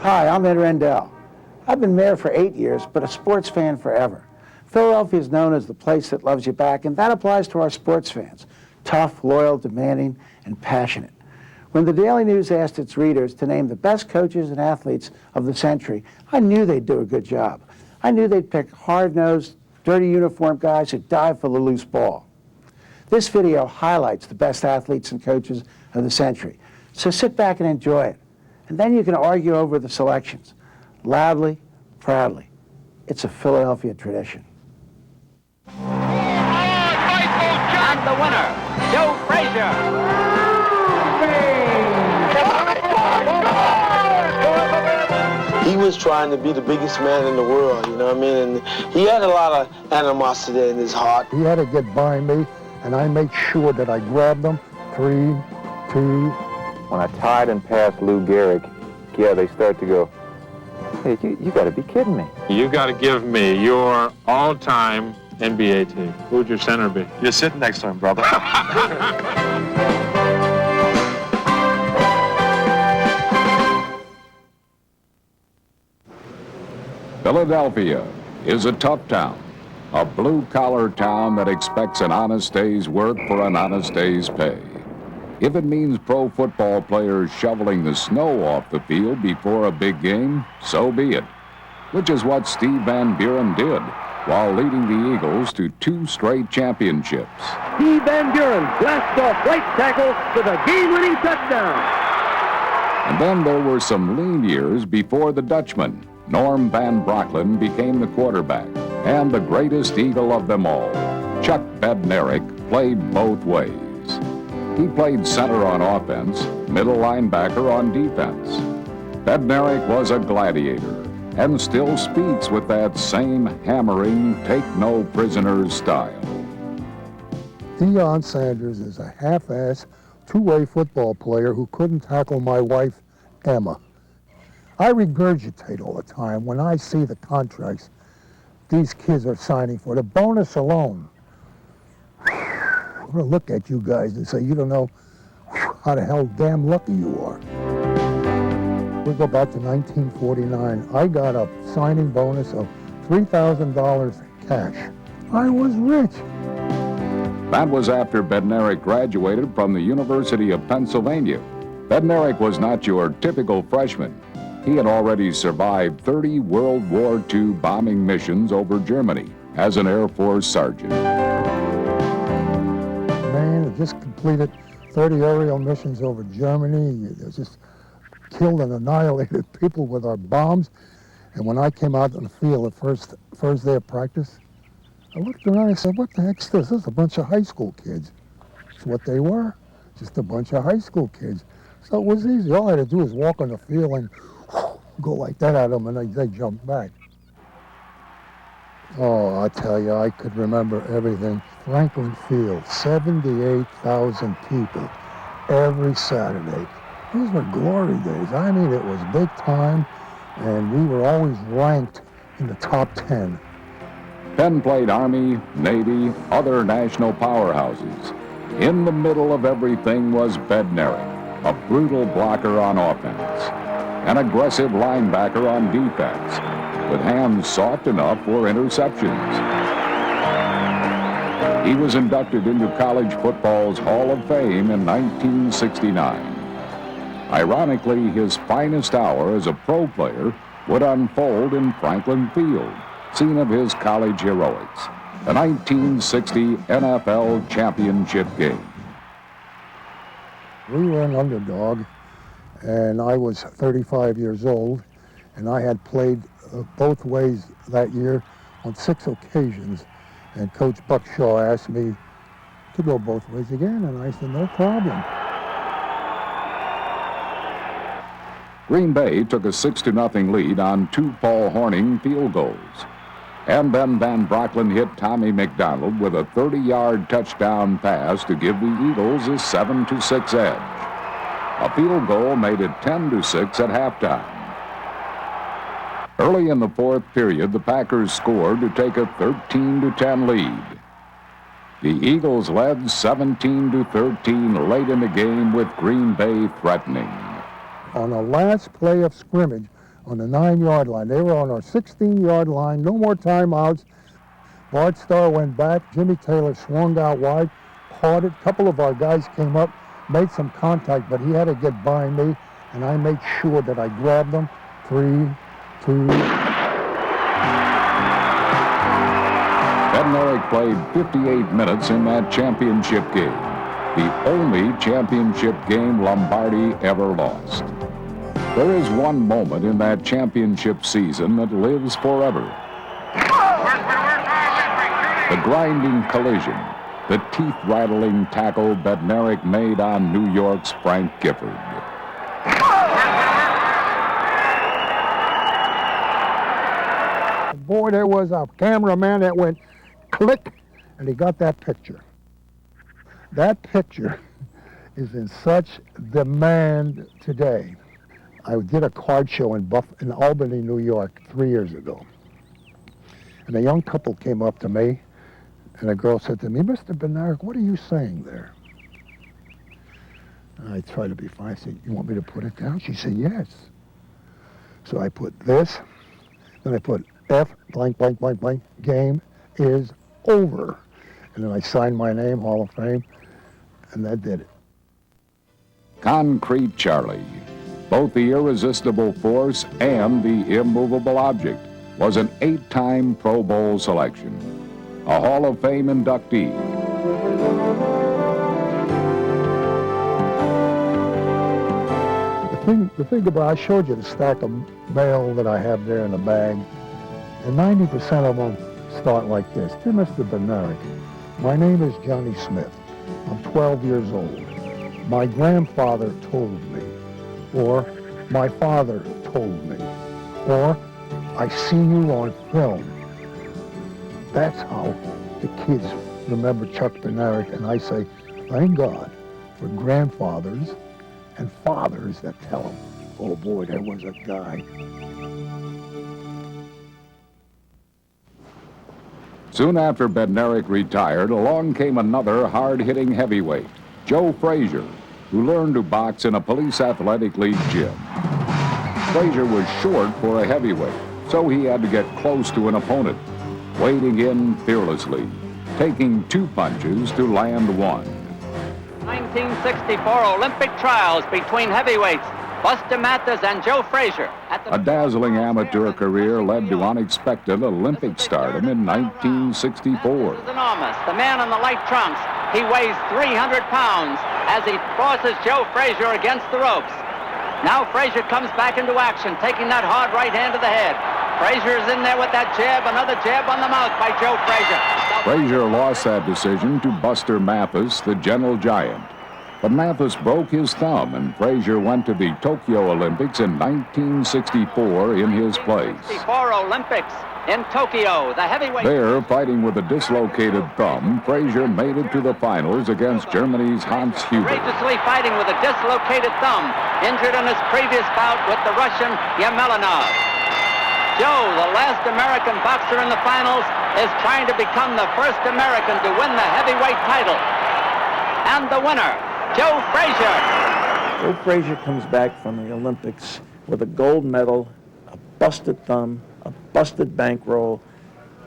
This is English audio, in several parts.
Hi, I'm Ed Rendell. I've been mayor for 8 years, but a sports fan forever. Philadelphia is known as the place that loves you back, and that applies to our sports fans. Tough, loyal, demanding, and passionate. When the Daily News asked its readers to name the best coaches and athletes of the century, I knew they'd do a good job. I knew they'd pick hard-nosed, dirty uniform guys who dive for the loose ball. This video highlights the best athletes and coaches of the century. So sit back and enjoy it. And then you can argue over the selections. Loudly, proudly. It's a Philadelphia tradition. And the winner, Joe Frazier. He was trying to be the biggest man in the world, you know what I mean? And he had a lot of animosity in his heart. He had to get by me, and I made sure that I grabbed him. 3, 2. When I tied and passed Lou Gehrig, yeah, they start to go, hey, you got to be kidding me. You got to give me your all-time NBA team. Who'd your center be? You're sitting next to him, brother. Philadelphia is a tough town, a blue-collar town that expects an honest day's work for an honest day's pay. If it means pro football players shoveling the snow off the field before a big game, so be it. Which is what Steve Van Buren did while leading the Eagles to 2 straight championships. Steve Van Buren blasts off right tackle with a game-winning touchdown. And then there were some lean years before the Dutchman, Norm Van Brocklin, became the quarterback. And the greatest Eagle of them all, Chuck Bednarik, played both ways. He played center on offense, middle linebacker on defense. Bednarik was a gladiator and still speaks with that same hammering, take-no-prisoners style. Deion Sanders is a half-ass, two-way football player who couldn't tackle my wife, Emma. I regurgitate all the time when I see the contracts these kids are signing for. The bonus alone. I'm going to look at you guys and say, you don't know how the hell damn lucky you are. We go back to 1949. I got a signing bonus of $3,000 cash. I was rich. That was after Bednarik graduated from the University of Pennsylvania. Bednarik was not your typical freshman. He had already survived 30 World War II bombing missions over Germany as an Air Force sergeant. Man, it just completed 30 aerial missions over Germany. It just killed and annihilated people with our bombs. And when I came out on the field the first day of practice, I looked around and I said, what the heck's this? This is a bunch of high school kids. That's what they were, just a bunch of high school kids. So it was easy. All I had to do was walk on the field and go like that at them, and they jumped back. Oh, I tell you, I could remember everything. Franklin Field, 78,000 people every Saturday. Those were glory days. I mean, it was big time, and we were always ranked in the top 10. Penn played Army, Navy, other national powerhouses. In the middle of everything was Bednarik, a brutal blocker on offense, an aggressive linebacker on defense, with hands soft enough for interceptions. He was inducted into college football's Hall of Fame in 1969. Ironically, his finest hour as a pro player would unfold in Franklin Field, scene of his college heroics, the 1960 NFL championship game. We were an underdog, and I was 35 years old, and I had played both ways that year on 6 occasions. And Coach Buck Shaw asked me to go both ways again, and I said, no problem. Green Bay took a 6-0 lead on 2 Paul Hornung field goals. And then Van Brocklin hit Tommy McDonald with a 30-yard touchdown pass to give the Eagles a 7-6 edge. A field goal made it 10-6 at halftime. Early in the fourth period, the Packers scored to take a 13-10 lead. The Eagles led 17-13 late in the game with Green Bay threatening. On the last play of scrimmage, on the 9-yard line. They were on our 16-yard line, no more timeouts. Bart Starr went back, Jimmy Taylor swung out wide, caught it. A couple of our guys came up, made some contact, but he had to get by me, and I made sure that I grabbed him. 3, 2. Bednarik played 58 minutes in that championship game, the only championship game Lombardi ever lost. There is one moment in that championship season that lives forever. The grinding collision, the teeth-rattling tackle Bednarik made on New York's Frank Gifford. Boy, there was a cameraman that went click, and he got that picture. That picture is in such demand today. I did a card show in Albany, New York, 3 years ago. And a young couple came up to me, and a girl said to me, "Mr. Bednarik, what are you saying there?" And I tried to be fine. I said, "You want me to put it down?" She said, "Yes." So I put this, then I put F, blank, blank, blank, blank, game is over. And then I signed my name, Hall of Fame, and that did it. Concrete Charlie, both the irresistible force and the immovable object, was an 8-time Pro Bowl selection, a Hall of Fame inductee. The thing about, I showed you the stack of mail that I have there in the bag, and 90% of them start like this. "Dear Mr. Bednarik, my name is Johnny Smith. I'm 12 years old. My grandfather told me," or "my father told me," or "I see you on film." That's how the kids remember Chuck Bednarik, and I say, thank God for grandfathers and fathers that tell them, "Oh boy, there was a guy." Soon after Bednarik retired, along came another hard-hitting heavyweight, Joe Frazier, who learned to box in a police athletic league gym. Frazier was short for a heavyweight, so he had to get close to an opponent, wading in fearlessly, taking 2 punches to land 1. 1964 Olympic trials between heavyweights Buster Mathers and Joe Frazier. A dazzling amateur career led to unexpected Olympic stardom in 1964. This is enormous. The man in the light trunks, he weighs 300 pounds as he forces Joe Frazier against the ropes. Now Frazier comes back into action, taking that hard right hand to the head. Frazier is in there with that jab, another jab on the mouth by Joe Frazier. Frazier lost that decision to Buster Mathers, the gentle giant. But Mathers broke his thumb, and Frazier went to the Tokyo Olympics in 1964 in his place. 1964 Olympics in Tokyo, the heavyweight. There, fighting with a dislocated thumb, Frazier made it to the finals against Germany's Hans Huber. Courageously fighting with a dislocated thumb, injured in his previous bout with the Russian Yemelinov. Joe, the last American boxer in the finals, is trying to become the first American to win the heavyweight title. And the winner, Joe Frazier. Joe Frazier comes back from the Olympics with a gold medal, a busted thumb, a busted bankroll,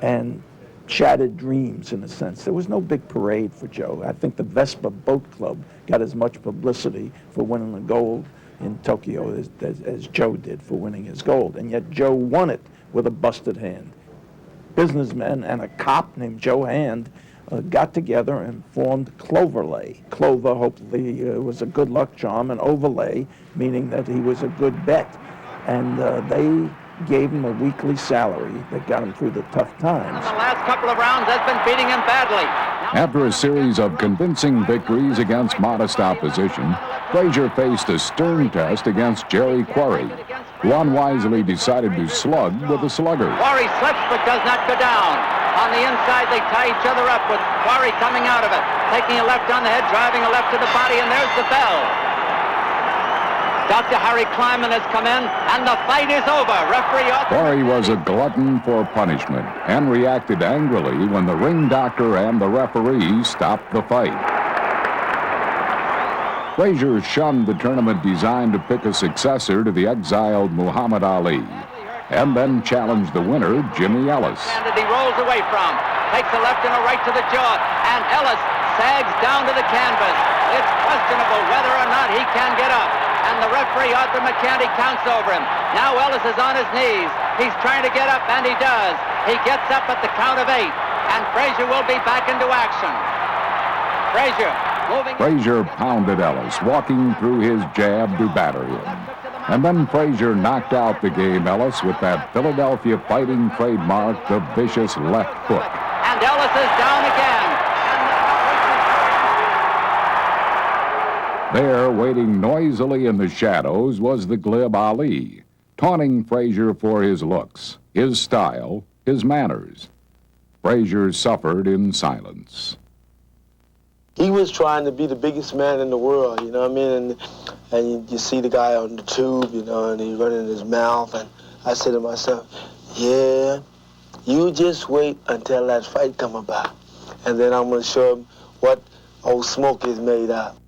and shattered dreams, in a sense. There was no big parade for Joe. I think the Vespa Boat Club got as much publicity for winning the gold in Tokyo as Joe did for winning his gold. And yet Joe won it with a busted hand. Businessmen and a cop named Joe Hand got together and formed Cloverlay. Clover, hopefully, was a good luck charm, and overlay, meaning that he was a good bet. And they gave him a weekly salary that got him through the tough times. The last couple of rounds has been beating him badly. After a series of convincing victories against modest opposition, Frazier faced a stern test against Jerry Quarry, who unwisely decided to slug with a slugger. Quarry slips but does not go down. On the inside, they tie each other up with Quarry coming out of it, taking a left on the head, driving a left to the body, and there's the bell. Dr. Harry Kleiman has come in, and the fight is over. Referee Quarry was a glutton for punishment and reacted angrily when the ring doctor and the referee stopped the fight. Frazier shunned the tournament designed to pick a successor to the exiled Muhammad Ali, and then challenged the winner, Jimmy Ellis. And he rolls away from, takes a left and a right to the jaw, and Ellis sags down to the canvas. It's questionable whether or not he can get up, and the referee, Arthur McCanty, counts over him. Now Ellis is on his knees. He's trying to get up, and he does. He gets up at the count of 8, and Frazier will be back into action. Frazier moving. Frazier pounded Ellis, walking through his jab to batter him. And then Frazier knocked out the game Ellis with that Philadelphia fighting trademark, the vicious left hook. And Ellis is down again. There, waiting noisily in the shadows, was the glib Ali, taunting Frazier for his looks, his style, his manners. Frazier suffered in silence. He was trying to be the biggest man in the world, you know what I mean? And you see the guy on the tube, you know, and he's running his mouth. And I said to myself, yeah, you just wait until that fight come about. And then I'm going to show him what old smoke is made of.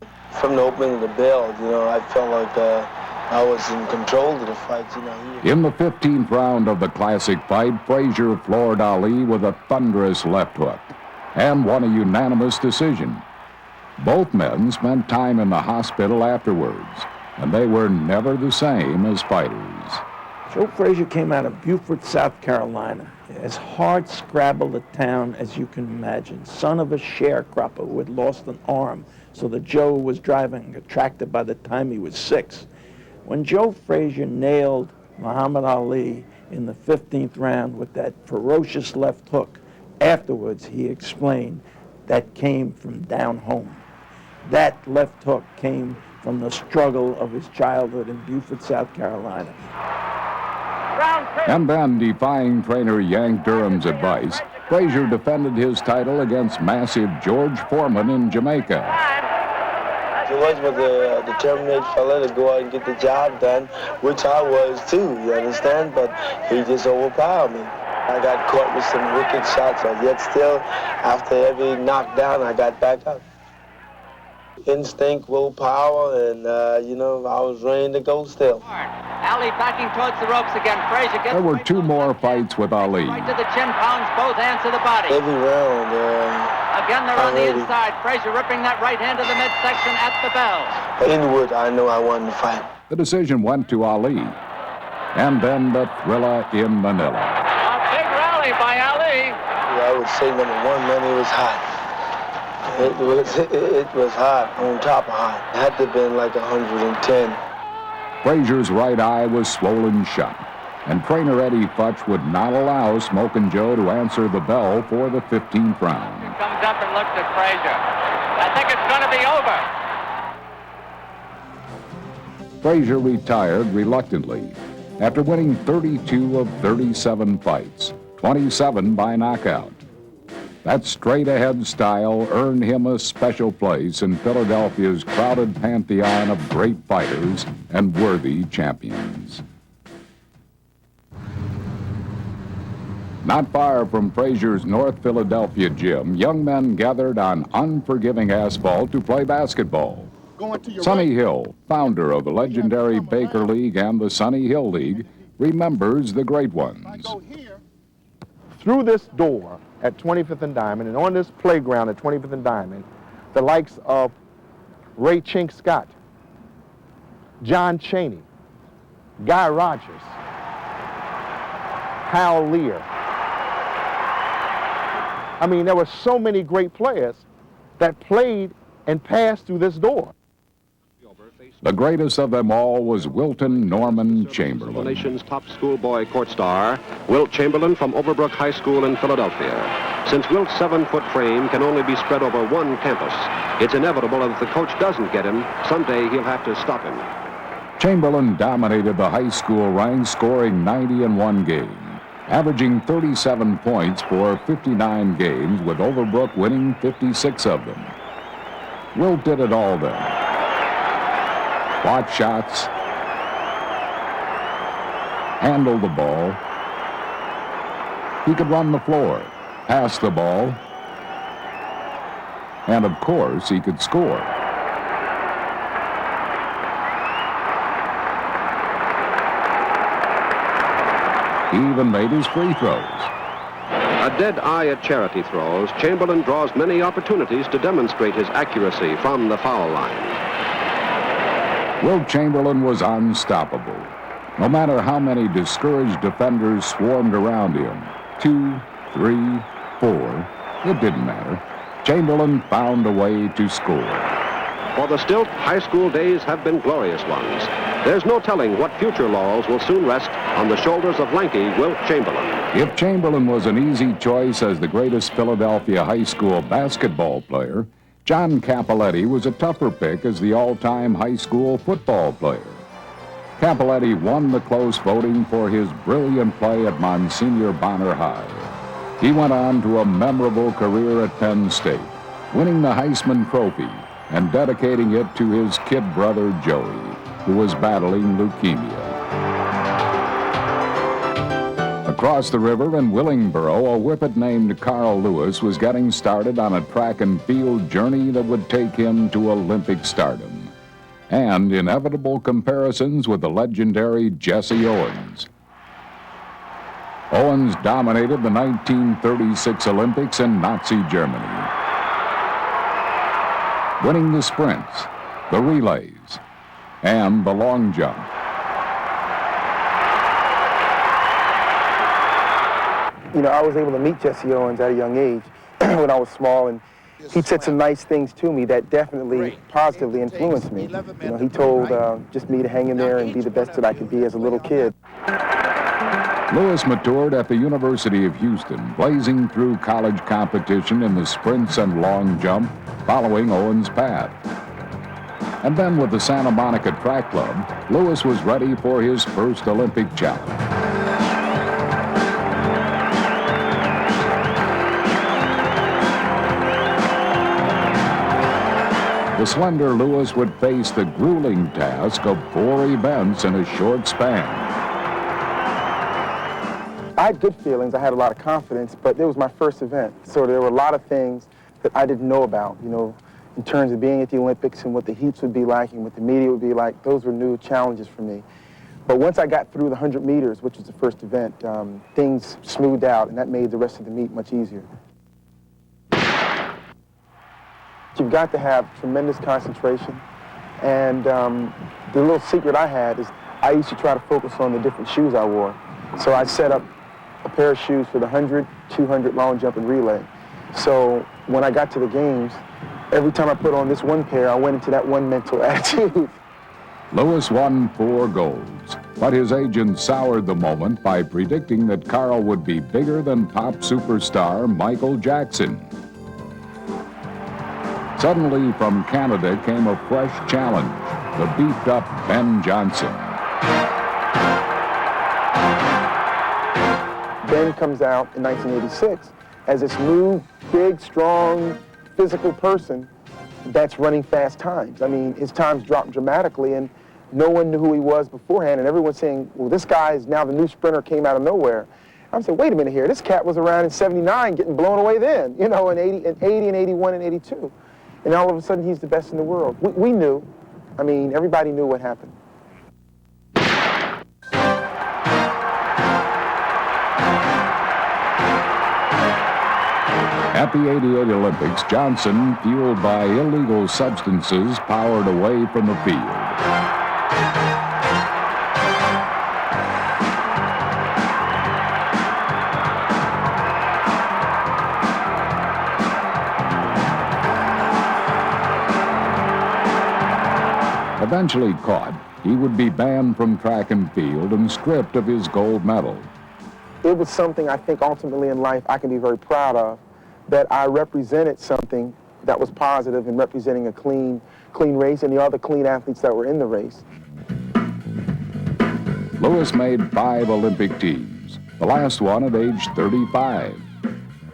From the opening of the bell, you know, I felt like I was in control of the fight, you know. In the 15th round of the classic fight, Frazier floored Ali with a thunderous left hook and won a unanimous decision. Both men spent time in the hospital afterwards, and they were never the same as fighters. Joe Frazier came out of Beaufort, South Carolina, as hard-scrabbled a town as you can imagine, son of a sharecropper who had lost an arm, so that Joe was driving a tractor by the time he was 6. When Joe Frazier nailed Muhammad Ali in the 15th round with that ferocious left hook, afterwards he explained that came from down home. That left hook came from the struggle of his childhood in Beaufort, South Carolina. And then, defying trainer Yank Durham's advice, Frazier defended his title against massive George Foreman in Jamaica. George was a determined fella to go out and get the job done, which I was too, you understand? But he just overpowered me. I got caught with some wicked shots, but yet still, after every knockdown, I got back up. Instinct, willpower, and, you know, I was ready to go still. Ali backing towards the ropes again. Frazier gets There were 2 more fights with Ali. right to the chin, pounds both hands to the body. Every round, Again, they're on the inside. Frazier ripping that right hand to the midsection at the bell. Inward, I know I won the fight. The decision went to Ali. And then the thriller in Manila. A big rally by Ali. Yeah, I would say number 1, man, it was hot. It was hot, on top of hot. It had to have been like 110. Frazier's right eye was swollen shut, and trainer Eddie Futch would not allow Smokin' Joe to answer the bell for the 15th round. Comes up and looks at Frazier. I think it's going to be over. Frazier retired reluctantly after winning 32 of 37 fights, 27 by knockout. That straight-ahead style earned him a special place in Philadelphia's crowded pantheon of great fighters and worthy champions. Not far from Frazier's North Philadelphia gym, young men gathered on unforgiving asphalt to play basketball. Sonny Hill, founder of the legendary Baker League and the Sonny Hill League, remembers the great ones. Through this door at 25th and Diamond, and on this playground at 25th and Diamond, the likes of Ray Chink Scott, John Chaney, Guy Rogers, Hal Lear. I mean, there were so many great players that played and passed through this door. The greatest of them all was Wilton Norman Chamberlain. The nation's top schoolboy court star, Wilt Chamberlain from Overbrook High School in Philadelphia. Since Wilt's 7-foot frame can only be spread over one campus, it's inevitable that if the coach doesn't get him, someday he'll have to stop him. Chamberlain dominated the high school ranks, scoring 90 in one game, averaging 37 points for 59 games, with Overbrook winning 56 of them. Wilt did it all then. Block shots, handle the ball. He could run the floor, pass the ball, and of course he could score. He even made his free throws. A dead eye at charity throws, Chamberlain draws many opportunities to demonstrate his accuracy from the foul line. Wilt Chamberlain was unstoppable. No matter how many discouraged defenders swarmed around him, 2, 3, 4, it didn't matter. Chamberlain found a way to score. For the Stilt, high school days have been glorious ones. There's no telling what future laurels will soon rest on the shoulders of lanky Wilt Chamberlain. If Chamberlain was an easy choice as the greatest Philadelphia high school basketball player, John Cappelletti was a tougher pick as the all-time high school football player. Cappelletti won the close voting for his brilliant play at Monsignor Bonner High. He went on to a memorable career at Penn State, winning the Heisman Trophy and dedicating it to his kid brother Joey, who was battling leukemia. Across the river in Willingboro, a whippet named Carl Lewis was getting started on a track and field journey that would take him to Olympic stardom, and inevitable comparisons with the legendary Jesse Owens. Owens dominated the 1936 Olympics in Nazi Germany, winning the sprints, the relays, and the long jump. You know, I was able to meet Jesse Owens at a young age when I was small, and he said some nice things to me that definitely positively influenced me. You know, he told just me to hang in there and be the best that I could be as a little kid. Lewis matured at the University of Houston, blazing through college competition in the sprints and long jump, following Owens' path. And then with the Santa Monica Track Club, Lewis was ready for his first Olympic challenge. The slender Lewis would face the grueling task of 4 events in a short span. I had good feelings, I had a lot of confidence, but it was my first event. So there were a lot of things that I didn't know about, you know, in terms of being at the Olympics and what the heats would be like and what the media would be like. Those were new challenges for me. But once I got through the 100 meters, which was the first event, things smoothed out, and that made the rest of the meet much easier. You've got to have tremendous concentration, and the little secret I had is I used to try to focus on the different shoes I wore. So I set up a pair of shoes for the 100, 200 long jump and relay. So when I got to the games, every time I put on this one pair, I went into that one mental attitude. Lewis won 4 golds, but his agent soured the moment by predicting that Carl would be bigger than pop superstar Michael Jackson. Suddenly, from Canada came a fresh challenge, the beefed-up Ben Johnson. Ben comes out in 1986 as this new, big, strong, physical person that's running fast times. I mean, his times dropped dramatically, and no one knew who he was beforehand, and everyone's saying, well, this guy is now the new sprinter, came out of nowhere. I'm saying, wait a minute here, this cat was around in 79 getting blown away then, you know, in 80 and 81 and 82. And all of a sudden, he's the best in the world. We knew. I mean, everybody knew what happened. At the 88 Olympics, Johnson, fueled by illegal substances, powered away from the field. Eventually caught, he would be banned from track and field and stripped of his gold medal. It was something I think ultimately in life I can be very proud of, that I represented something that was positive in representing a clean race and the other clean athletes that were in the race. Lewis made 5 Olympic teams, the last one at age 35.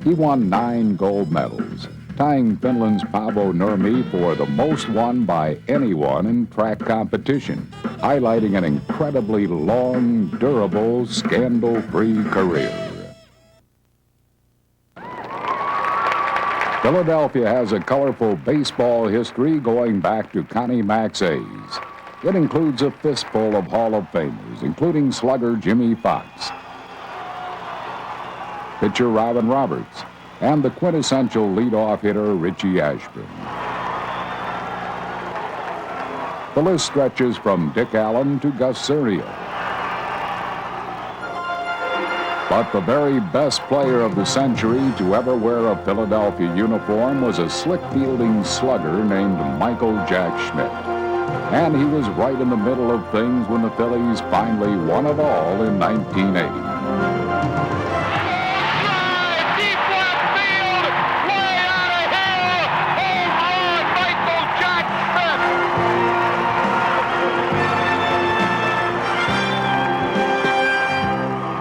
He won 9 gold medals, tying Finland's Paavo Nurmi for the most won by anyone in track competition, highlighting an incredibly long, durable, scandal-free career. Philadelphia has a colorful baseball history going back to Connie Mack's A's. It includes a fistful of Hall of Famers, including slugger Jimmy Fox. pitcher Robin Roberts, and the quintessential leadoff hitter Richie Ashburn. The list stretches from Dick Allen to Gus Serial. But the very best player of the century to ever wear a Philadelphia uniform was a slick-fielding slugger named Michael Jack Schmidt. And he was right in the middle of things when the Phillies finally won it all in 1980.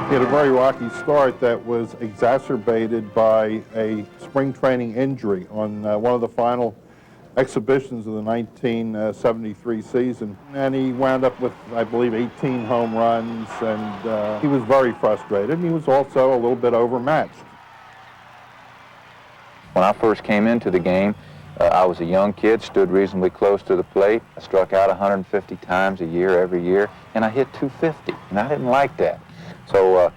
He had a very rocky start that was exacerbated by a spring training injury on one of the final exhibitions of the 1973 season. And he wound up with, I believe, 18 home runs, and he was very frustrated. He was also a little bit overmatched. When I first came into the game, I was a young kid, stood reasonably close to the plate. I struck out 150 times a year, every year, and I hit 250, and I didn't like that. So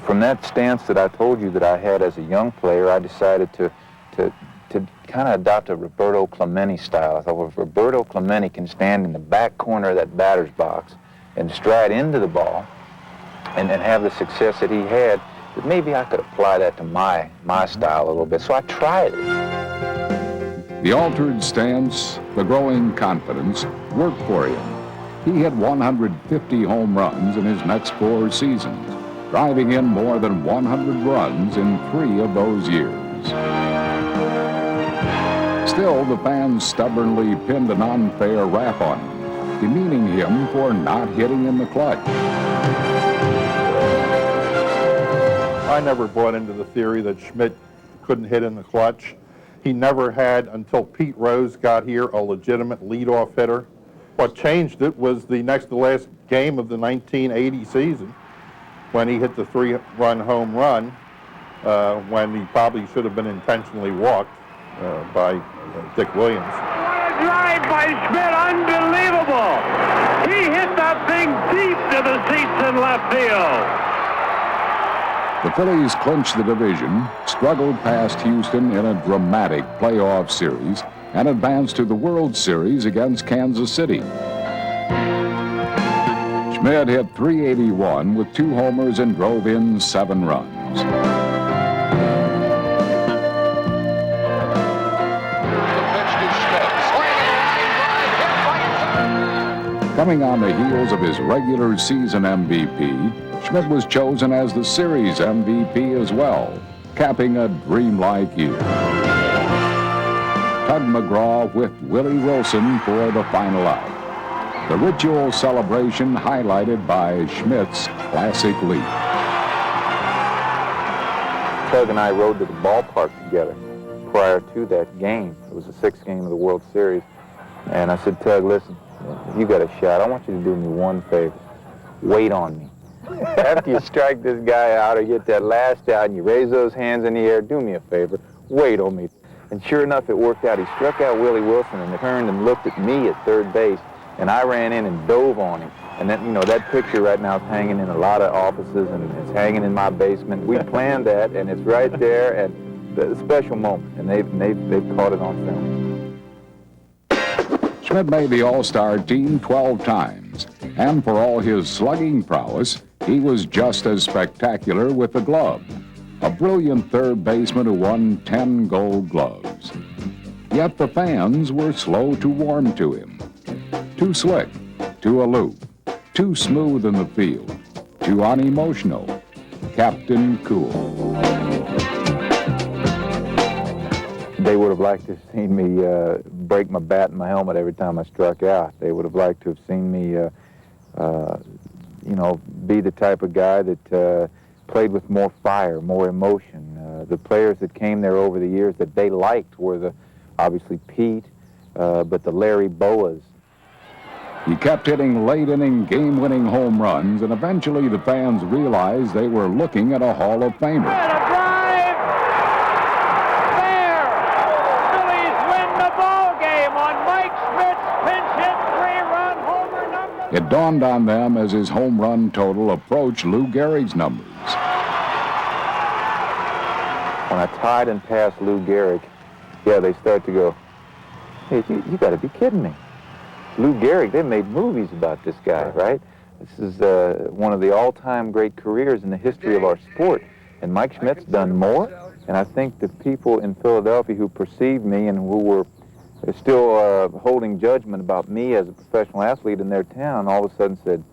from that stance that I told you that I had as a young player, I decided to kind of adopt a Roberto Clemente style. I thought, well, if Roberto Clemente can stand in the back corner of that batter's box and stride into the ball and have the success that he had, that maybe I could apply that to my style a little bit. So I tried it. The altered stance, the growing confidence, worked for him. He hit 150 home runs in his next 4 seasons, driving in more than 100 runs in 3 of those years. Still, the fans stubbornly pinned an unfair rap on him, demeaning him for not hitting in the clutch. I never bought into the theory that Schmidt couldn't hit in the clutch. He never had, until Pete Rose got here, a legitimate leadoff hitter. What changed it was the next to last game of the 1980 season, when he hit the 3-run home run, when he probably should have been intentionally walked by Dick Williams. What a drive by Schmidt, unbelievable! He hit that thing deep to the seats in left field. The Phillies clinched the division, struggled past Houston in a dramatic playoff series, and advanced to the World Series against Kansas City. Schmidt hit .381 with 2 homers and drove in 7 runs. Coming on the heels of his regular season MVP, Schmidt was chosen as the series MVP as well, capping a dreamlike year. Tug McGraw whiffed Willie Wilson for the final out. The ritual celebration highlighted by Schmidt's classic leap. Tug and I rode to the ballpark together prior to that game. It was the 6th game of the World Series. And I said, Tug, listen, you got a shot. I want you to do me one favor. Wait on me. After you strike this guy out or get that last out and you raise those hands in the air, do me a favor. Wait on me. And sure enough, it worked out. He struck out Willie Wilson and turned and looked at me at third base, and I ran in and dove on him. And then, that picture right now is hanging in a lot of offices, and it's hanging in my basement. We planned that, and it's right there, and the special moment, and they've caught it on film. Schmidt made the All-Star team 12 times, and for all his slugging prowess, he was just as spectacular with the glove. A brilliant third baseman who won 10 Gold Gloves. Yet the fans were slow to warm to him. Too slick, too aloof, too smooth in the field, too unemotional. Captain Cool. They would have liked to have seen me break my bat and my helmet every time I struck out. They would have liked to have seen me, be the type of guy that played with more fire, more emotion. The players that came there over the years that they liked were obviously Pete, but the Larry Boas. He kept hitting late-inning, game-winning home runs, and eventually the fans realized they were looking at a Hall of Famer. And a drive! There! Phillies win the ball game on Mike Schmidt's pinch-hit 3-run homer number. It dawned on them as his home run total approached Lou Gehrig's numbers. when I tied and passed Lou Gehrig, yeah, they start to go, hey, you got to be kidding me. Lou Gehrig, they made movies about this guy, right? This is one of the all-time great careers in the history of our sport. And Mike Schmidt's done more. And I think the people in Philadelphia who perceived me and who were still holding judgment about me as a professional athlete in their town all of a sudden said,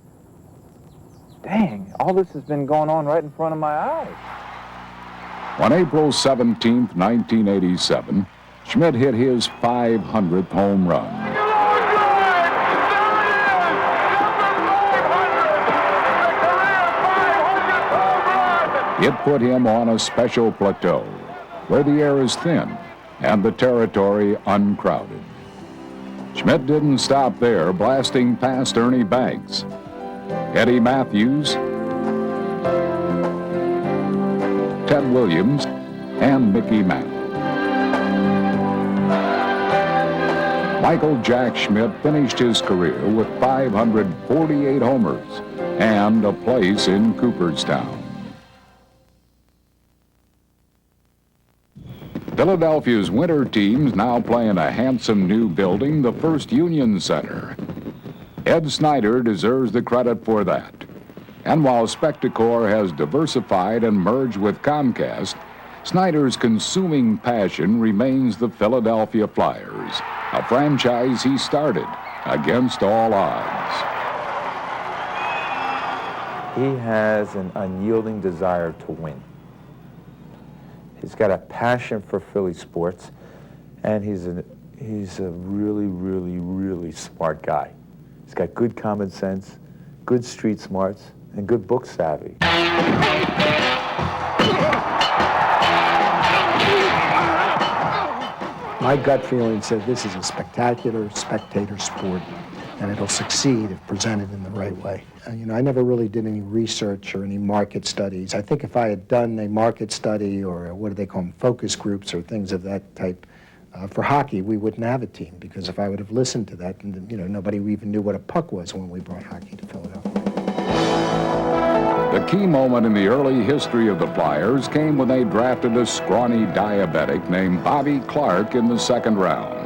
dang, all this has been going on right in front of my eyes. On April 17, 1987, Schmidt hit his 500th home run. It put him on a special plateau where the air is thin and the territory uncrowded. Schmidt didn't stop there, blasting past Ernie Banks, Eddie Matthews, Ted Williams, and Mickey Mantle. Michael Jack Schmidt finished his career with 548 homers and a place in Cooperstown. Philadelphia's winter teams now play in a handsome new building, the First Union Center. Ed Snider deserves the credit for that. And while Spectacor has diversified and merged with Comcast, Snider's consuming passion remains the Philadelphia Flyers, a franchise he started against all odds. He has an unyielding desire to win. He's got a passion for Philly sports, and he's a really, really, really smart guy. He's got good common sense, good street smarts, and good book savvy. My gut feeling said this is a spectacular spectator sport, and it'll succeed if presented in the right way. You know, I never really did any research or any market studies. I think if I had done a market study or what do they call them, focus groups or things of that type, for hockey, we wouldn't have a team, because if I would have listened to that, you know, nobody even knew what a puck was when we brought hockey to Philadelphia. The key moment in the early history of the Flyers came when they drafted a scrawny diabetic named Bobby Clarke in the second round.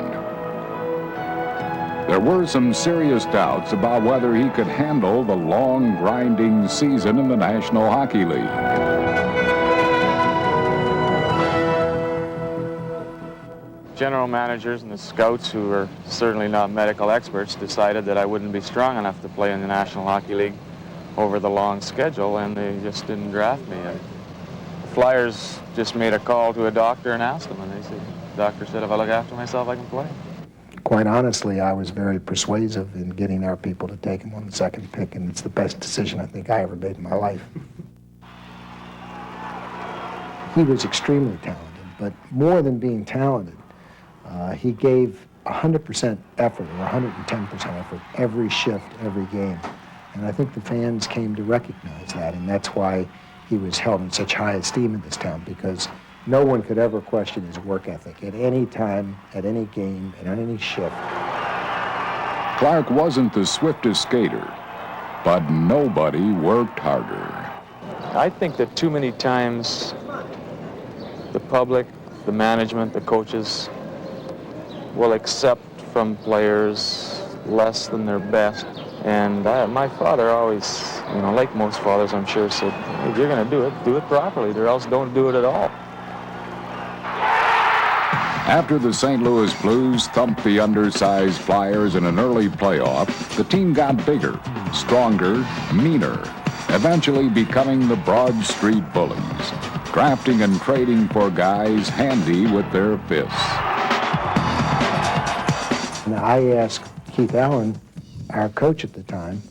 There were some serious doubts about whether he could handle the long, grinding season in the National Hockey League. General managers and the scouts, who are certainly not medical experts, decided that I wouldn't be strong enough to play in the National Hockey League over the long schedule, and they just didn't draft me. The Flyers just made a call to a doctor and asked him, and the doctor said, if I look after myself, I can play. Quite honestly, I was very persuasive in getting our people to take him on the second pick, and it's the best decision I think I ever made in my life. He was extremely talented, but more than being talented, he gave 100% effort, or 110% effort, every shift, every game. And I think the fans came to recognize that, and that's why he was held in such high esteem in this town, because no one could ever question his work ethic at any time, at any game, and on any shift. Clarke wasn't the swiftest skater, but nobody worked harder. I think that too many times the public, the management, the coaches will accept from players less than their best. And my father always, you know, like most fathers, I'm sure, said, hey, if you're going to do it properly, or else don't do it at all. After the St. Louis Blues thumped the undersized Flyers in an early playoff, the team got bigger, stronger, meaner, eventually becoming the Broad Street Bullies, drafting and trading for guys handy with their fists. And I asked Keith Allen, our coach at the time,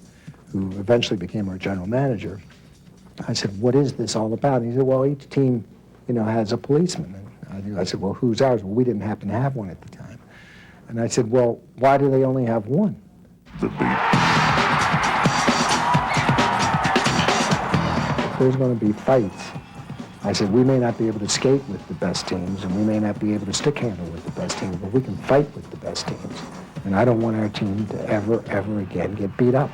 who eventually became our general manager, I said, what is this all about? And he said, well, each team, you know, has a policeman. And I said, well, who's ours? Well, we didn't happen to have one at the time. And I said, well, why do they only have one? The beat. If there's going to be fights, I said, we may not be able to skate with the best teams, and we may not be able to stick handle with the best teams, but we can fight with the best teams. And I don't want our team to ever, ever again get beat up.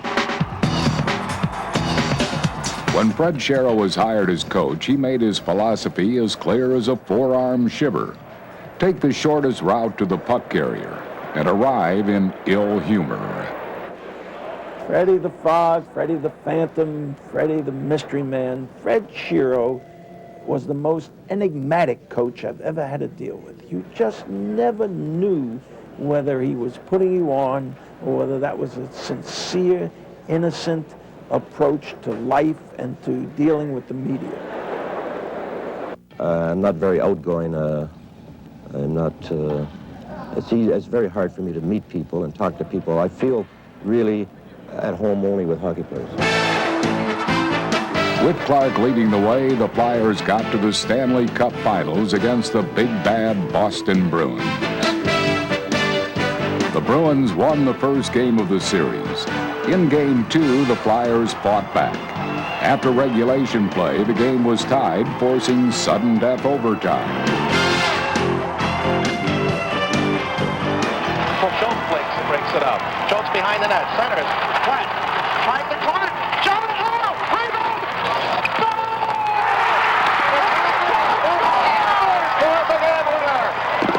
When Fred Shero was hired as coach, he made his philosophy as clear as a four-arm shiver. Take the shortest route to the puck carrier and arrive in ill humor. Freddie the Fog, Freddie the Phantom, Freddie the Mystery Man. Fred Shero was the most enigmatic coach I've ever had to deal with. You just never knew whether he was putting you on or whether that was a sincere, innocent approach to life and to dealing with the media. I'm not very outgoing. I'm not, it's very hard for me to meet people and talk to people. I feel really at home only with hockey players. With Clarke leading the way, the Flyers got to the Stanley Cup Finals against the big bad Boston Bruins. The Bruins won the first game of the series. In Game 2, the Flyers fought back. After regulation play, the game was tied, forcing sudden death overtime. Schultz breaks it up. Schultz behind the net, centers, flat, tried to Clarke, shot it out, rebound, scores the game winner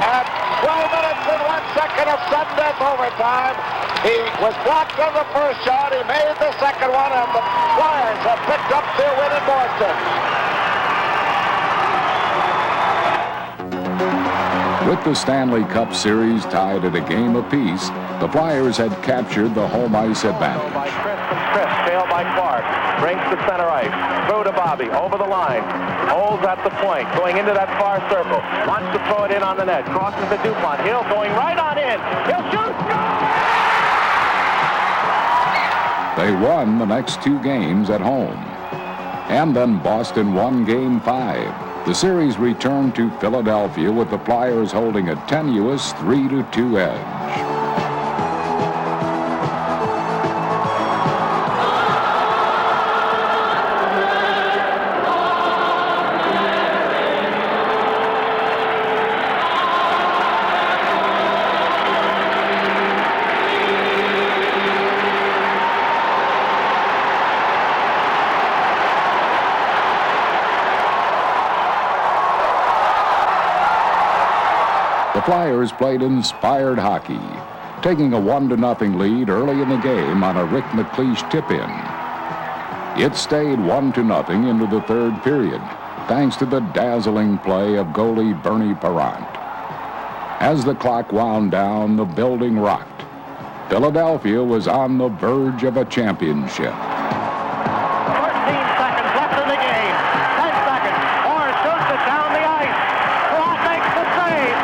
at 12 minutes and 1 second of sudden death overtime. He was blocked on the first shot, he made the second one, and the Flyers have picked up their win in Boston. With the Stanley Cup Series tied at a game apiece, the Flyers had captured the home ice advantage. By Chris, tailed by Clarke, brings to center ice, through to Bobby, over the line, holds at the point, going into that far circle, wants to throw it in on the net, crosses the DuPont, Hill going right on in, he'll shoot! They won the next two games at home. And then Boston won Game 5. The series returned to Philadelphia with the Flyers holding a tenuous 3-2 edge. The Flyers played inspired hockey, taking a 1-0 lead early in the game on a Rick McLeish tip-in. It stayed 1-0 into the third period, thanks to the dazzling play of goalie Bernie Parent. As the clock wound down, the building rocked. Philadelphia was on the verge of a championship. 13 seconds left in the game. 10 seconds. Orr shoots it down the ice. Clarke makes the save.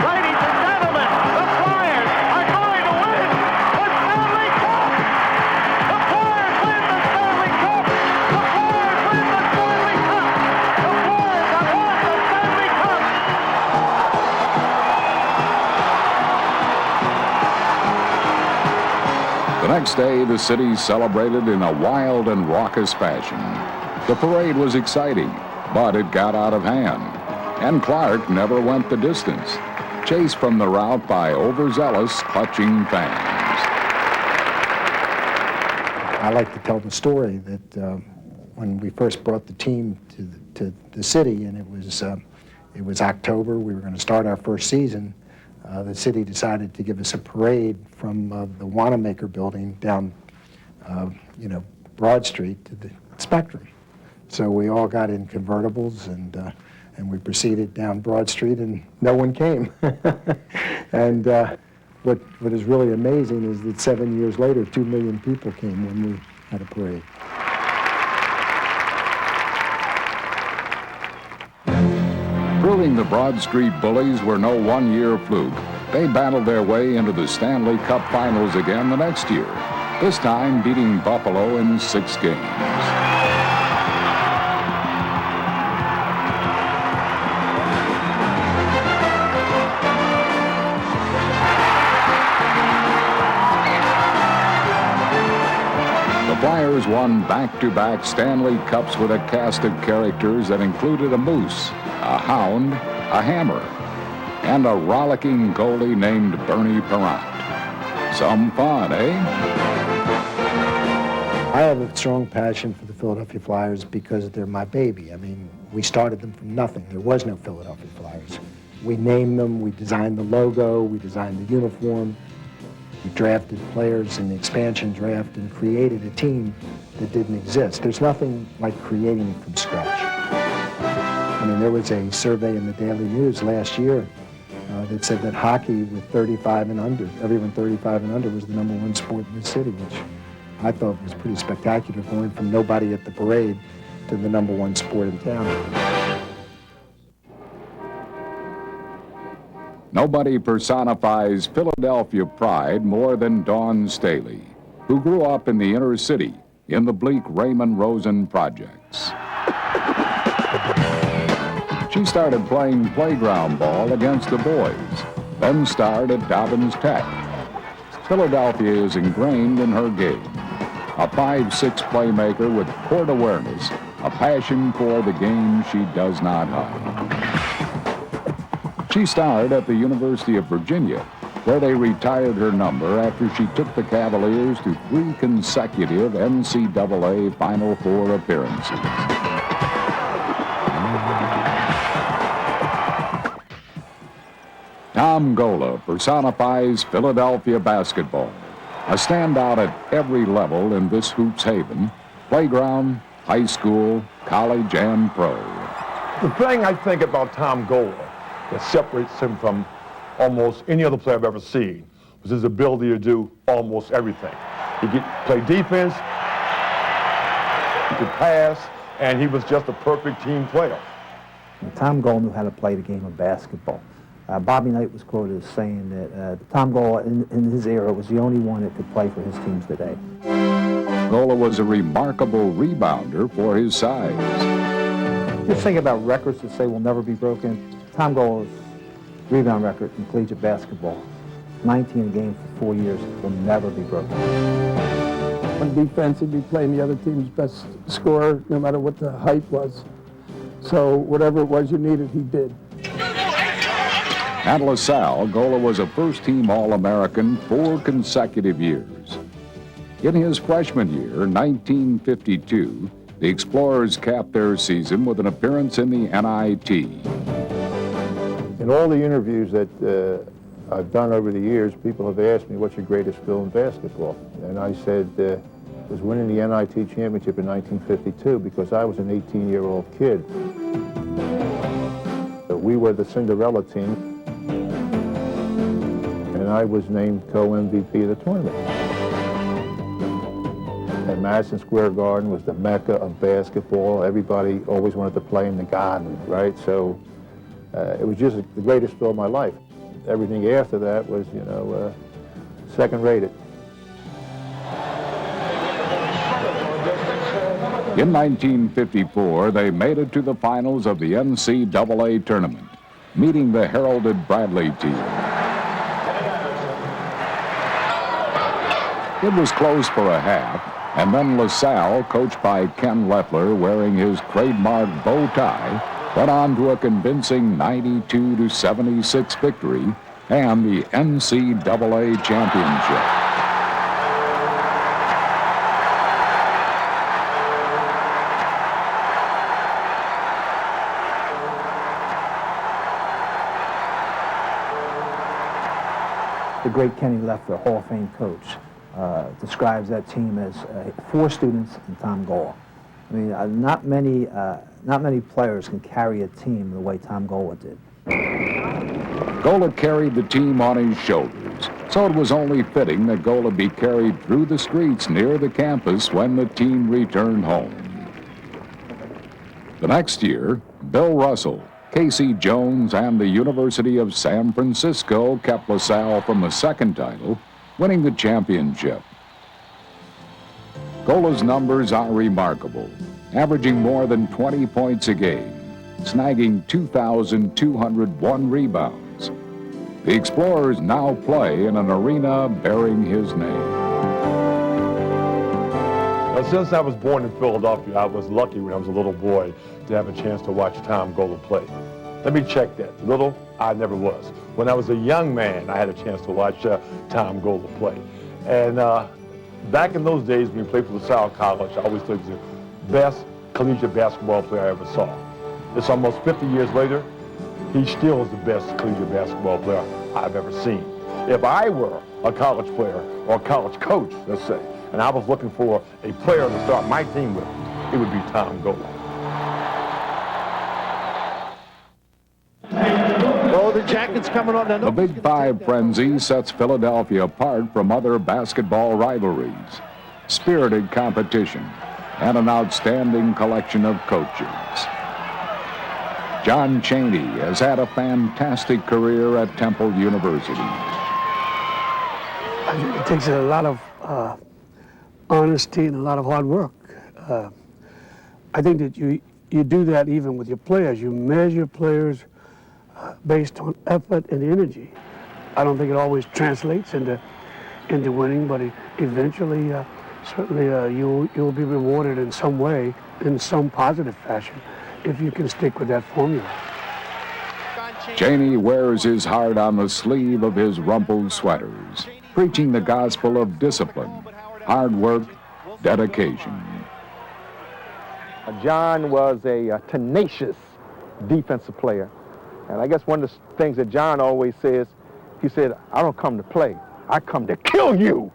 Ladies and gentlemen, the Flyers are going to win the Stanley Cup. The Flyers win the Stanley Cup. The Flyers win the Stanley Cup. The Flyers have won the Stanley Cup. The next day, the city celebrated in a wild and raucous fashion. The parade was exciting, but it got out of hand, and Clarke never went the distance, chased from the route by overzealous, clutching fans. I like to tell the story that when we first brought the team to the city, and it was October, we were going to start our first season, the city decided to give us a parade from the Wanamaker building down, Broad Street to the Spectrum. So we all got in convertibles and we proceeded down Broad Street, and no one came. And what is really amazing is that 7 years later, 2 million people came when we had a parade. Proving the Broad Street Bullies were no one-year fluke, they battled their way into the Stanley Cup Finals again the next year, this time beating Buffalo in 6 games. The Flyers won back-to-back Stanley Cups with a cast of characters that included a moose, a hound, a hammer, and a rollicking goalie named Bernie Parent. Some fun, eh? I have a strong passion for the Philadelphia Flyers because they're my baby. I mean, we started them from nothing. There was no Philadelphia Flyers. We named them, we designed the logo, we designed the uniform, we drafted players in the expansion draft and created a team that didn't exist. There's nothing like creating it from scratch. I mean, there was a survey in the Daily News last year that said that hockey with 35 and under, everyone 35 and under was the #1 sport in the city, which I thought was pretty spectacular, going from nobody at the parade to the #1 sport in town. Nobody personifies Philadelphia pride more than Dawn Staley, who grew up in the inner city in the bleak Raymond Rosen projects. She started playing playground ball against the boys, then starred at Dobbins Tech. Philadelphia is ingrained in her game. A 5'6" playmaker with court awareness, a passion for the game she does not hide. She starred at the University of Virginia, where they retired her number after she took the Cavaliers to 3 consecutive NCAA Final Four appearances. Tom Gola personifies Philadelphia basketball, a standout at every level in this hoops haven, playground, high school, college, and pro. The thing I think about Tom Gola that separates him from almost any other player I've ever seen was his ability to do almost everything. He could play defense, he could pass, and he was just a perfect team player. Tom Gola knew how to play the game of basketball. Bobby Knight was quoted as saying that Tom Gola, in his era, was the only one that could play for his teams today. Gola was a remarkable rebounder for his size. Just think about records that say will never be broken. Tom Gola's rebound record in collegiate basketball, 19 a game for 4 years, will never be broken. On defense, he'd be playing the other team's best scorer, no matter what the height was. So whatever it was you needed, he did. At LaSalle, Gola was a first-team All-American 4 consecutive years. In his freshman year, 1952, the Explorers capped their season with an appearance in the NIT. In all the interviews that I've done over the years, people have asked me, what's your greatest fill in basketball? And I said, it was winning the NIT championship in 1952 because I was an 18-year-old kid. We were the Cinderella team, and I was named co-MVP of the tournament. And Madison Square Garden was the mecca of basketball. Everybody always wanted to play in the Garden, right? So it was just the greatest fill of my life. Everything after that was, you know, second-rated. In 1954, they made it to the finals of the NCAA tournament, meeting the heralded Bradley team. It was close for a half, and then LaSalle, coached by Ken Leffler, wearing his trademark bow tie, went on to a convincing 92-76 victory and the NCAA championship. The great Kenny Leffler, Hall of Fame coach, describes that team as 4 students and Tom Gola. I mean, not many players can carry a team the way Tom Gola did. Gola carried the team on his shoulders, so it was only fitting that Gola be carried through the streets near the campus when the team returned home. The next year, Bill Russell, Casey Jones, and the University of San Francisco kept LaSalle from the second title, winning the championship. Gola's numbers are remarkable, averaging more than 20 points a game, snagging 2,201 rebounds. The Explorers now play in an arena bearing his name. Now, since I was born in Philadelphia, I was lucky when I was a little boy to have a chance to watch Tom Gola play. Let me check that. Little, I never was. When I was a young man, I had a chance to watch Tom Gola play. And back in those days when he played for LaSalle College, I always thought he was the best collegiate basketball player I ever saw. It's almost 50 years later, he still is the best collegiate basketball player I've ever seen. If I were a college player or a college coach, let's say, and I was looking for a player to start my team with, it would be Tom Gola. Oh, the Jackets coming on. The Big Five frenzy sets Philadelphia apart from other basketball rivalries. Spirited competition and an outstanding collection of coaches. John Chaney has had a fantastic career at Temple University. It takes a lot of honesty and a lot of hard work. I think that you do that even with your players. You measure players based on effort and energy. I don't think it always translates into winning, but eventually, certainly you'll be rewarded in some way, in some positive fashion, if you can stick with that formula. Chaney wears his heart on the sleeve of his rumpled sweaters, preaching the gospel of discipline, hard work, dedication. John was a tenacious defensive player. And I guess one of the things that John always says, he said, I don't come to play, I come to kill you.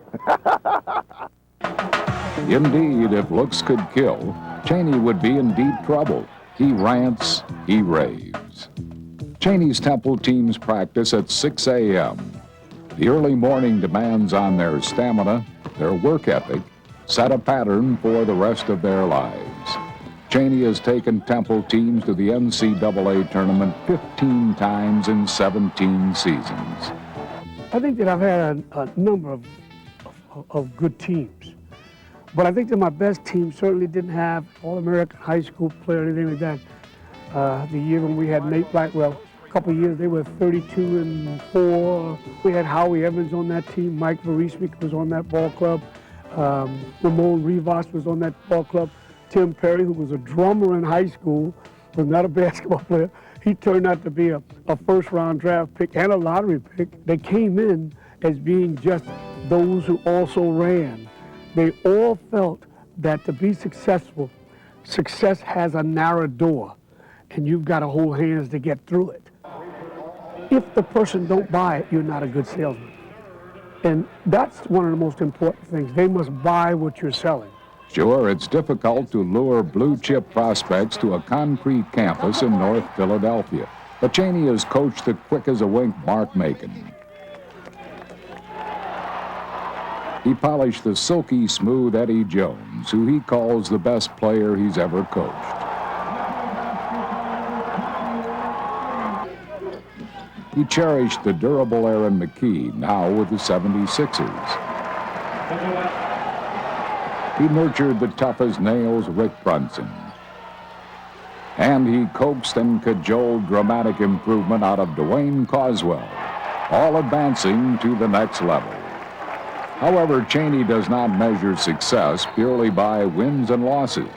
Indeed, if looks could kill, Chaney would be in deep trouble. He rants, he raves. Chaney's Temple teams practice at 6 a.m. The early morning demands on their stamina, their work ethic, set a pattern for the rest of their lives. Chaney has taken Temple teams to the NCAA tournament 15 times in 17 seasons. I think that I've had a number of good teams. But I think that my best team certainly didn't have All-American high school player or anything like that. The year when we had Nate Blackwell, a couple of years, they were 32-4. We had Howie Evans on that team. Mike Varisvik was on that ball club. Ramon Rivas was on that ball club. Tim Perry, who was a drummer in high school, was not a basketball player. He turned out to be a first-round draft pick and a lottery pick. They came in as being just those who also ran. They all felt that to be successful, success has a narrow door, and you've got to hold hands to get through it. If the person don't buy it, you're not a good salesman. And that's one of the most important things. They must buy what you're selling. Sure, it's difficult to lure blue-chip prospects to a concrete campus in North Philadelphia, but Chaney has coached the quick-as-a-wink Mark Macon. He polished the silky smooth Eddie Jones, who he calls the best player he's ever coached. He cherished the durable Aaron McKee, now with the 76ers. He nurtured the tough-as-nails Rick Brunson. And he coaxed and cajoled dramatic improvement out of Dwayne Coswell, all advancing to the next level. However, Chaney does not measure success purely by wins and losses.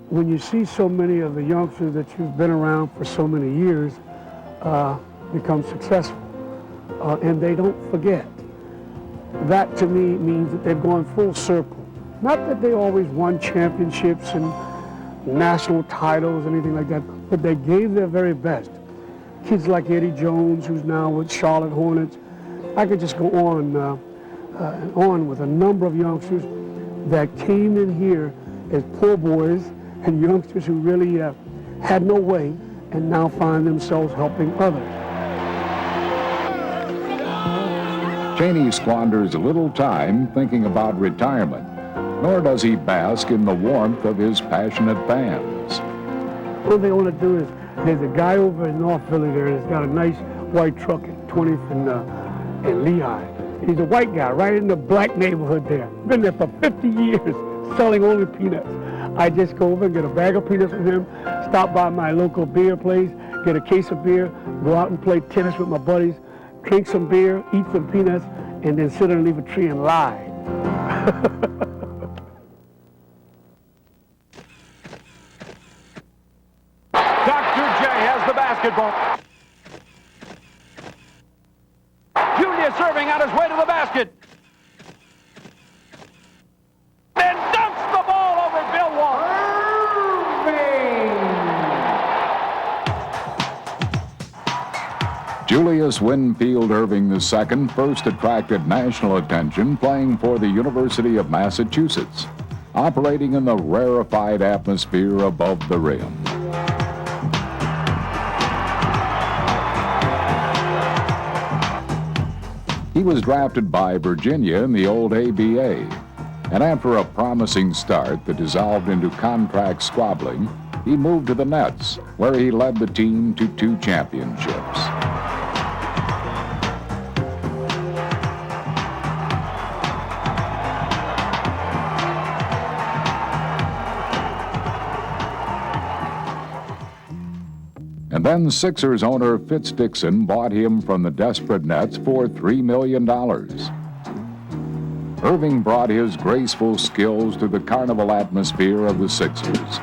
When you see so many of the youngsters that you've been around for so many years become successful, and they don't forget, that to me means that they've gone full circle. Not that they always won championships and national titles, anything like that, but they gave their very best. Kids like Eddie Jones, who's now with Charlotte Hornets. I could just go on and on with a number of youngsters that came in here as poor boys and youngsters who really had no way and now find themselves helping others. Chaney squanders little time thinking about retirement, nor does he bask in the warmth of his passionate fans. What they want to do is, there's a guy over in North Philly there that's got a nice white truck at 20th and Lehigh. He's a white guy right in the black neighborhood there. Been there for 50 years, selling only peanuts. I just go over and get a bag of peanuts from him, stop by my local beer place, get a case of beer, go out and play tennis with my buddies, drink some beer, eat some peanuts, and then sit underneath a tree and lie. Dr. J has the basketball. Julius Erving on his way to the basket. Julius Winfield Erving II first attracted national attention playing for the University of Massachusetts, operating in the rarefied atmosphere above the rim. He was drafted by Virginia in the old ABA, and after a promising start that dissolved into contract squabbling, he moved to the Nets, where he led the team to 2 championships. And then Sixers owner Fitz Dixon bought him from the desperate Nets for $3 million. Erving brought his graceful skills to the carnival atmosphere of the Sixers.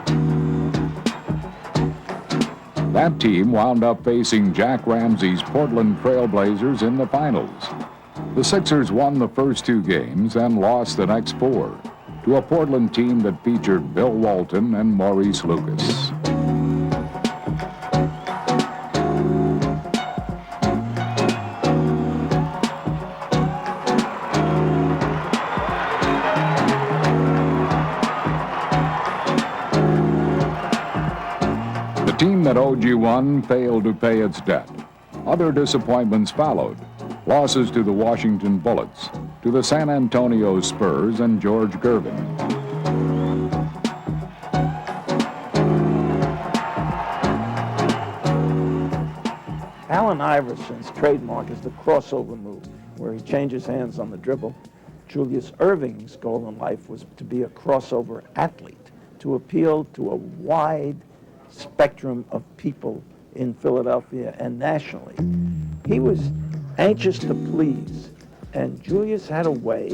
That team wound up facing Jack Ramsey's Portland Trail Blazers in the finals. The Sixers won the first 2 games and lost the next 4 to a Portland team that featured Bill Walton and Maurice Lucas. The team that owed you one failed to pay its debt. Other disappointments followed. Losses to the Washington Bullets, to the San Antonio Spurs and George Gervin. Allen Iverson's trademark is the crossover move, where he changes hands on the dribble. Julius Erving's goal in life was to be a crossover athlete, to appeal to a wide spectrum of people in Philadelphia and nationally. He was anxious to please, and Julius had a way,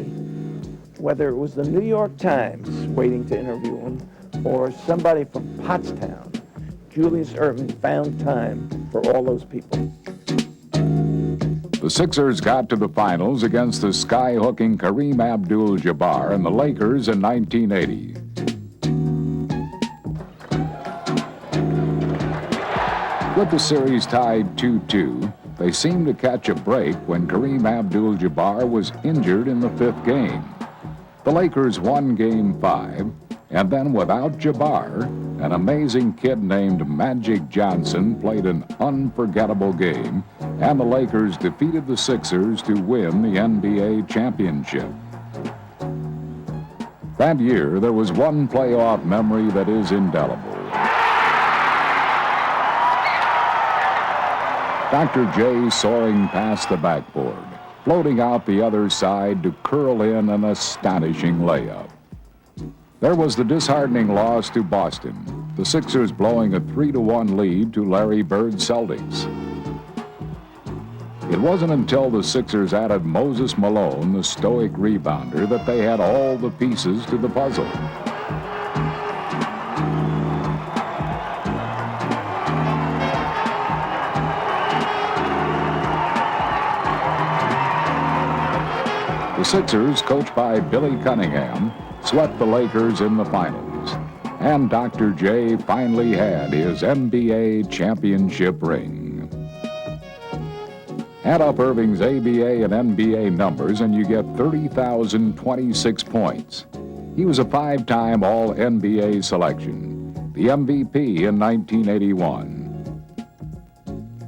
whether it was the New York Times waiting to interview him or somebody from Pottstown, Julius Erving found time for all those people. The Sixers got to the finals against the sky-hooking Kareem Abdul-Jabbar and the Lakers in 1980. With the series tied 2-2, they seemed to catch a break when Kareem Abdul-Jabbar was injured in the 5th game. The Lakers won Game 5, and then without Jabbar, an amazing kid named Magic Johnson played an unforgettable game, and the Lakers defeated the Sixers to win the NBA championship. That year, there was one playoff memory that is indelible. Dr. J soaring past the backboard, floating out the other side to curl in an astonishing layup. There was the disheartening loss to Boston, the Sixers blowing a 3-1 lead to Larry Bird's Celtics. It wasn't until the Sixers added Moses Malone, the stoic rebounder, that they had all the pieces to the puzzle. The Sixers, coached by Billy Cunningham, swept the Lakers in the finals, and Dr. J finally had his NBA championship ring. Add up Erving's ABA and NBA numbers and you get 30,026 points. He was a 5-time All-NBA selection, the MVP in 1981.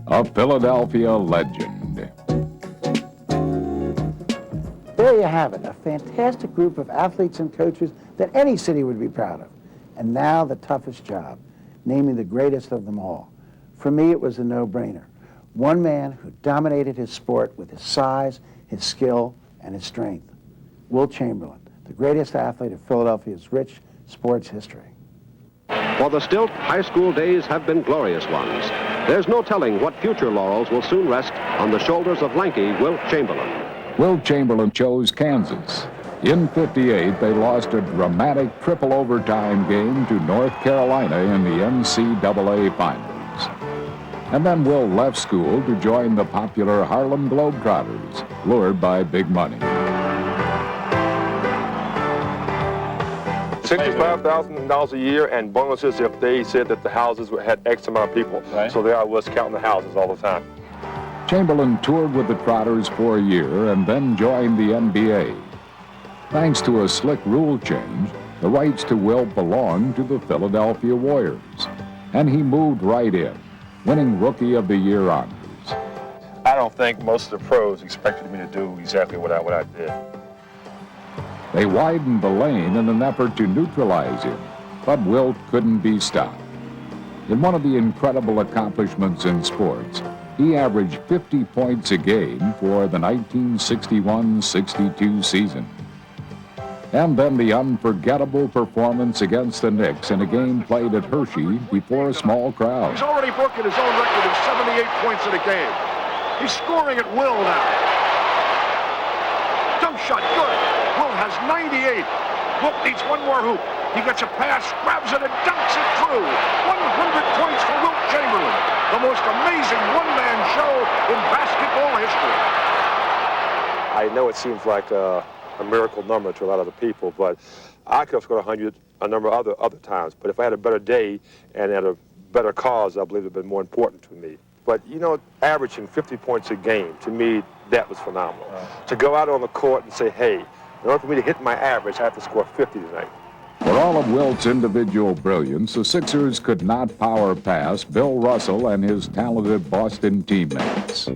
A Philadelphia legend. There you have it, a fantastic group of athletes and coaches that any city would be proud of. And now the toughest job, naming the greatest of them all. For me, it was a no-brainer. One man who dominated his sport with his size, his skill, and his strength. Wilt Chamberlain, the greatest athlete of Philadelphia's rich sports history. For the Stilt, high school days have been glorious ones. There's no telling what future laurels will soon rest on the shoulders of lanky Wilt Chamberlain. Wilt Chamberlain chose Kansas. In '58, they lost a dramatic triple overtime game to North Carolina in the NCAA Finals. And then Wilt left school to join the popular Harlem Globetrotters, lured by big money. $65,000 a year and bonuses if they said that the houses had X amount of people. Right. So there I was counting the houses all the time. Chamberlain toured with the Trotters for a year and then joined the NBA. Thanks to a slick rule change, the rights to Wilt belonged to the Philadelphia Warriors, and he moved right in, winning Rookie of the Year honors. I don't think most of the pros expected me to do exactly what I did. They widened the lane in an effort to neutralize him, but Wilt couldn't be stopped. In one of the incredible accomplishments in sports, he averaged 50 points a game for the 1961-62 season. And then the unforgettable performance against the Knicks in a game played at Hershey before a small crowd. He's already broken his own record of 78 points in a game. He's scoring at will now. Jump shot, good. Wilt has 98. Wilt needs one more hoop. He gets a pass, grabs it, and dunks it through. 100 points for Wilt Chamberlain. The most amazing one-man show in basketball history. I know it seems like a miracle number to a lot of the people, but I could have scored 100 a number of other times. But if I had a better day and had a better cause, I believe it would have been more important to me. But, you know, averaging 50 points a game, to me, that was phenomenal. To go out on the court and say, hey, in order for me to hit my average, I have to score 50 tonight. For all of Wilt's individual brilliance, the Sixers could not power past Bill Russell and his talented Boston teammates.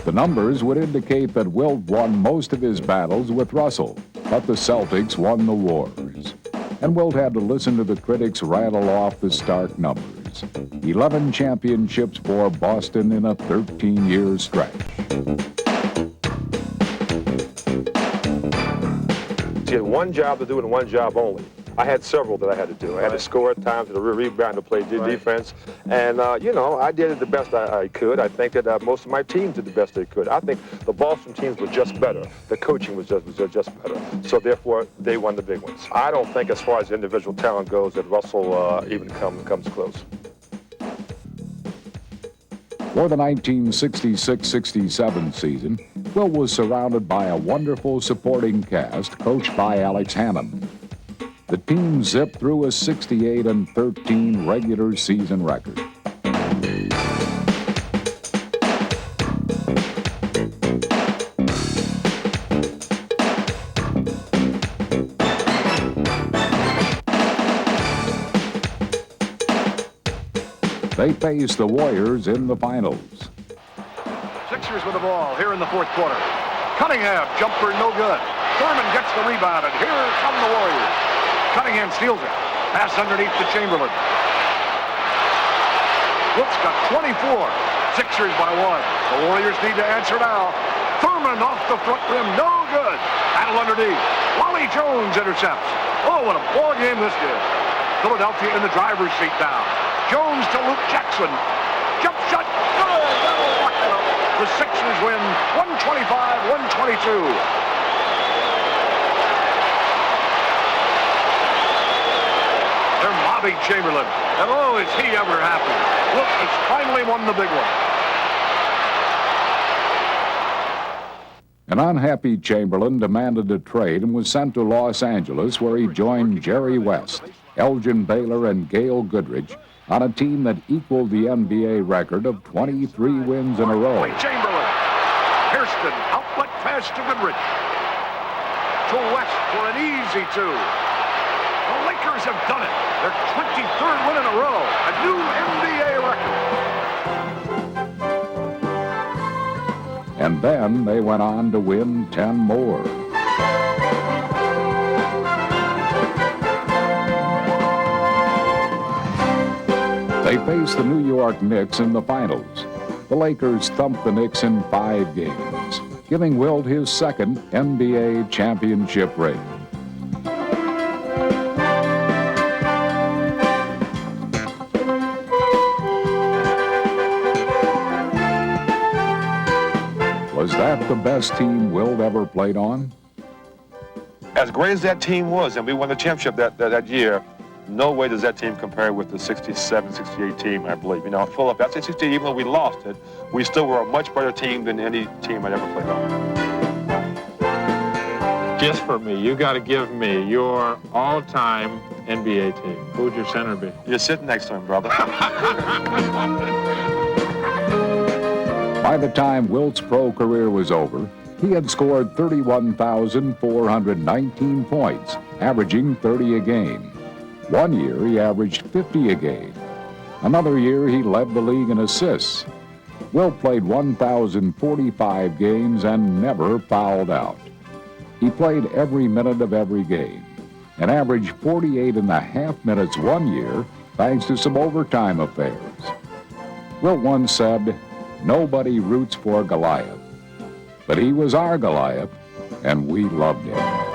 The numbers would indicate that Wilt won most of his battles with Russell, but the Celtics won the wars. And Wilt had to listen to the critics rattle off the stark numbers. 11 championships for Boston in a 13-year stretch. He had one job to do and one job only. I had several that I had to do. I had to score at times, to rebound, to play defense. And, you know, I did it the best I could. I think that most of my teams did the best they could. I think the Boston teams were just better. The coaching was just better. So, therefore, they won the big ones. I don't think, as far as individual talent goes, that Russell even comes close. For the 1966-67 season, Wilt was surrounded by a wonderful supporting cast coached by Alex Hammond. The team zipped through a 68-13 regular season record. They faced the Warriors in the finals. Sixers with the ball here in the fourth quarter. Cunningham, jumper, no good. Thurman gets the rebound, and here come the Warriors. Cunningham steals it. Pass underneath to Chamberlain. Wilt's got 24. Sixers by one. The Warriors need to answer now. Thurman off the front rim, no good. Battle underneath. Wally Jones intercepts. Oh, what a ball game this is. Philadelphia in the driver's seat now. Jones to Luke Jackson. Jump shot, good. That'll lock it up. The Sixers win 125-122. They're mobbing Chamberlain. And oh, is he ever happy. Wilt has finally won the big one. An unhappy Chamberlain demanded a trade and was sent to Los Angeles, where he joined Jerry West, Elgin Baylor, and Gail Goodrich on a team that equaled the NBA record of 23 wins in a row. Chamberlain. Hairston, outlet pass to Goodrich. To West for an easy two. The Lakers have done it. Their 23rd win in a row. A new NBA record. And then they went on to win 10 more. They faced the New York Knicks in the finals. The Lakers thumped the Knicks in 5 games, giving Wilt his second NBA championship ring. Was that the best team Wilt ever played on? As great as that team was, and we won the championship that year, no way does that team compare with the 67-68 team, I believe. You know, Philip, that's 68, even though we lost it, we still were a much better team than any team I'd ever played on. Just for me, you got to give me your all-time NBA team. Who would your center be? You're sitting next to him, brother. By the time Wilt's pro career was over, he had scored 31,419 points, averaging 30 a game. One year, he averaged 50 a game. Another year, he led the league in assists. Wilt played 1,045 games and never fouled out. He played every minute of every game and averaged 48 and a half minutes one year thanks to some overtime affairs. Wilt once said, "Nobody roots for Goliath, but he was our Goliath, and we loved him."